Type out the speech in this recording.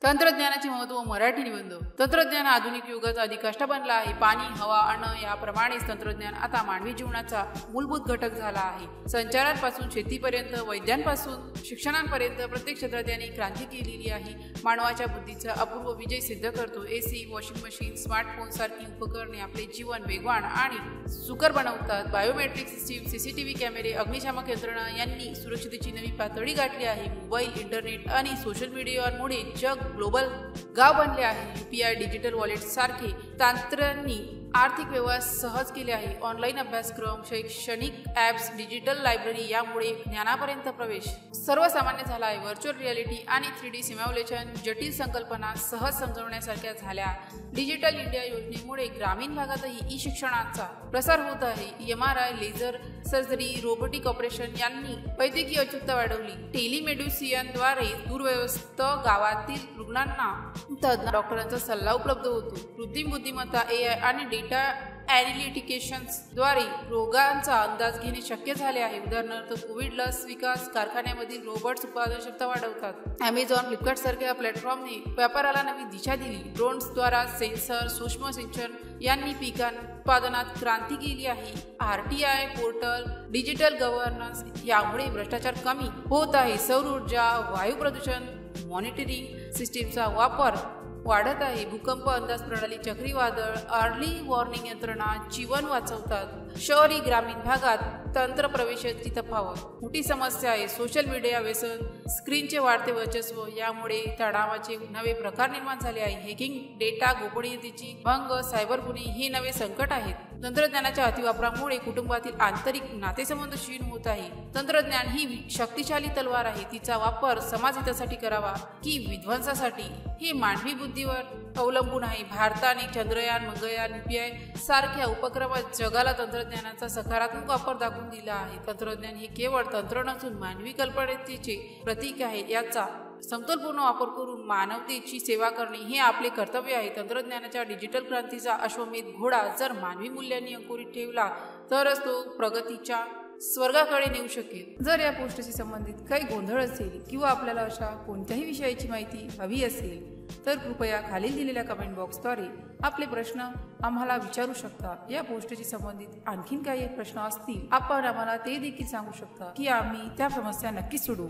तंत्रज्ञानाचे महत्त्व मराठी निबंध. तंत्रज्ञान आधुनिक युगात अधिक कष्ट बनला आहे. पाणी, हवा, अन्न याप्रमाणेच तंत्रज्ञान आता मानवी जीवनाचा मूलभूत घटक झाला आहे. संचारांपासून शेतीपर्यंत, वैद्यांपासून शिक्षणांपर्यंत प्रत्येक क्षेत्रात याने क्रांती केलेली आहे. मानवाच्या बुद्धीचा अपूर्व विजय सिद्ध करतो. एसी, वॉशिंग मशीन, स्मार्टफोन सारखी उपकरणे आपले जीवन वेगवान आणि सुकर बनवतात. बायोमेट्रिक सिस्टीम, सीसीटीव्ही कॅमेरे, अग्निशामक यंत्रणा यांनी सुरक्षिततेची नवी पातळी गाठली आहे. मोबाईल, इंटरनेट आणि सोशल मीडियामुळे जग ग्लोबल गाव बनले आहे. UPI, डिजिटल वॉलेट सारखे तंत्रांनी आर्थिक व्यवहार सहज केले आहे. ऑनलाईन अभ्यासक्रम, शैक्षणिक ॲप्स, डिजिटल लायब्ररी यामुळे ज्ञानापर्यंत प्रवेश सर्वसामान्य झाला आहे. व्हर्च्युअल रियालिटी आणि 3D सिम्युलेशन जटिल संकल्पना सहज समजवण्यासारख्या झाल्या. डिजिटल इंडिया योजनेमुळे ग्रामीण भागातही ई शिक्षणाचा प्रसार होत आहे. MRI, laser surgery, robotic operation यांनी वैद्यकीय अचूकता वाढवली. टेलिमेडिसिनद्वारे दूरव्यस्त गावातील रुग्णांना तज्ञ डॉक्टरांचा सल्ला उपलब्ध होतो. कृत्रिम बुद्धिमत्ता, AI आणि डेटा ॲनालिटिकेशन्सद्वारे रोगांचा अंदाज घेणे शक्य झाले आहे. उदाहरणार्थ कोविड लस विकास कारखान्यामधील रोबोट्स उत्पादन क्षमता वाढवतात. Amazon, फ्लिपकार्ट सारख्या प्लॅटफॉर्मने व्यापाराला नवी दिशा दिली. ड्रोन्सद्वारा सेन्सर, सूक्ष्म सिंचन यांनी पिकांत्पादनात क्रांती केली आहे. RTI पोर्टल, डिजिटल गव्हर्नन्स यामुळे भ्रष्टाचार कमी होत आहे. सौर ऊर्जा, वायू प्रदूषण मॉनिटरिंग सिस्टीमचा वापर वाढत आहे. भूकंप अंदाज प्रणाली, चक्रीवादळ, अर्ली वॉर्निंग यंत्रणा जीवन वाचवतात. शहरी ग्रामीण भागात तंत्र प्रवेशाची तफावत मोठी समस्या आहे. सोशल मीडिया व्यसन, स्क्रीनचे वाढते वर्चस्व यामुळे तणावाचे नवे प्रकार निर्माण झाले आहे. हॅकिंग, डेटा गोपनीयतेची भंग, सायबर गुन्हे हे नवे संकट आहेत. तंत्रज्ञानाच्या अतिवापरामुळे कुटुंबातील आंतरिक नातेसंबंध क्षीण होत आहे. तंत्रज्ञान ही शक्तिशाली तलवार आहे. तिचा वापर समाजहितासाठी करावा की विध्वंसासाठी हे मानवी बुद्धीवर अवलंबून आहे. भारताने चंद्रयान, मंगळयान, UPI सारख्या उपक्रमात जगाला तंत्रज्ञानाचा सकारात्मक वापर दाखवून दिला आहे. तंत्रज्ञान हे केवळ तंत्र नसून मानवी कल्पनेचे प्रतीक आहे. याचा समतोलपूर्ण वापर करून मानवतेची सेवा करणे हे आपले कर्तव्य आहे. तंत्रज्ञानाच्या डिजिटल क्रांतीचा अश्वमेध घोडा जर मानवी मूल्यांनी अंकुरित ठेवला तरच तो प्रगतीच्या स्वर्गाकडे नेऊ शकेल. जर या पोस्टशी संबंधित काही गोंधळ असेल किंवा आपल्याला अशा कोणत्याही विषयाची माहिती हवी असेल तर कृपया खालील दिलेल्या कमेंट बॉक्सद्वारे आपले प्रश्न आम्हाला विचारू शकता. या पोस्टशी संबंधित आणखीन काही प्रश्न असतील आपण आम्हाला ते देखील सांगू शकता की आम्ही त्या समस्या नक्कीच सोडवू.